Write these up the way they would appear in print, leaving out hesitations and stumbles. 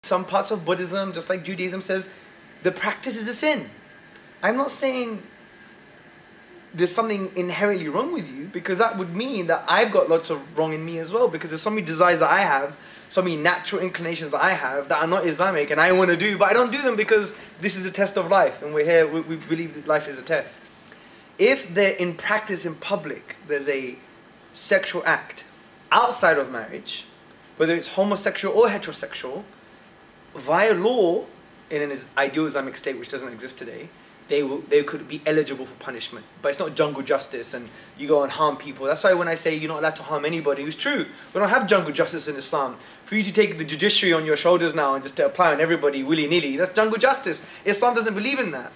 Some parts of Buddhism, just like Judaism, says the practice is a sin. I'm not saying there's something inherently wrong with you, because that would mean that I've got lots of wrong in me as well, because there's so many desires that I have, so many natural inclinations that I have that are not Islamic and I want to do, but I don't do them because this is a test of life and we're here, we believe that life is a test. If they're in practice in public, there's a sexual act outside of marriage, whether it's homosexual or heterosexual, via law, in an ideal Islamic state which doesn't exist today, they could be eligible for punishment. But it's not jungle justice and you go and harm people. That's why when I say you're not allowed to harm anybody, it's true. We don't have jungle justice in Islam. For you to take the judiciary on your shoulders now and just to apply on everybody willy-nilly, that's jungle justice. Islam doesn't believe in that.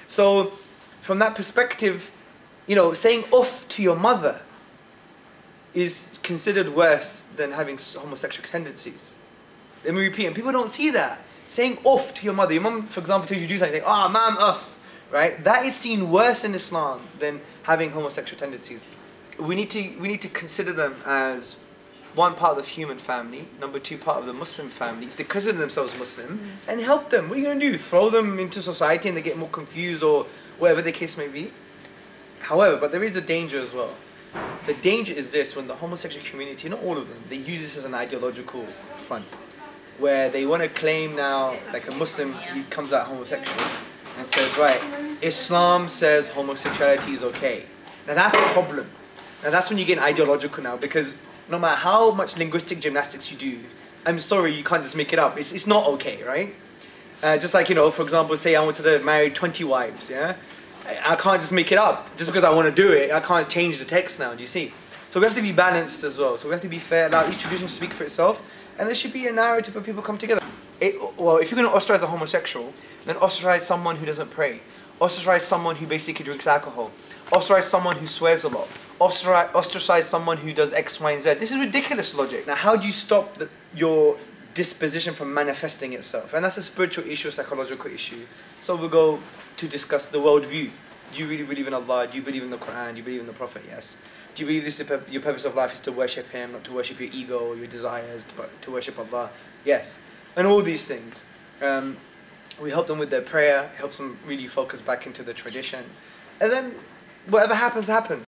So from that perspective, you know, saying off to your mother is considered worse than having homosexual tendencies. Let me repeat, and people don't see that. Saying off to your mother, your mom, for example, tells you to do something, oh, mom, off, right? That is seen worse in Islam than having homosexual tendencies. We need to consider them as one, part of the human family, number two, part of the Muslim family. If they consider themselves Muslim, then help them. What are you going to do? Throw them into society and they get more confused or whatever the case may be? However, but there is a danger as well. The danger is this: when the homosexual community, not all of them, they use this as an ideological front, where they want to claim now, like a Muslim who comes out homosexual and says, right, Islam says homosexuality is okay. Now that's a problem. Now that's when you get ideological now, because no matter how much linguistic gymnastics you do, I'm sorry, you can't just make it up. It's not okay, right? Just like, you know, for example, say I wanted to marry 20 wives, yeah? I can't just make it up. Just because I want to do it, I can't change the text now, do you see? So we have to be balanced as well. So we have to be fair, allow each tradition to speak for itself, and there should be a narrative where people come together. Well, if you're going to ostracize a homosexual, then ostracize someone who doesn't pray. Ostracize someone who basically drinks alcohol. Ostracize someone who swears a lot. Ostracize someone who does X, Y, and Z. This is ridiculous logic. Now, how do you stop your disposition from manifesting itself? And that's a spiritual issue, a psychological issue. So we'll go to discuss the worldview. Do you really believe in Allah? Do you believe in the Quran? Do you believe in the Prophet? Yes. Do you believe your purpose of life is to worship Him, not to worship your ego or your desires, but to worship Allah? Yes. And all these things. We help them with their prayer, helps them really focus back into the tradition. And then whatever happens, happens.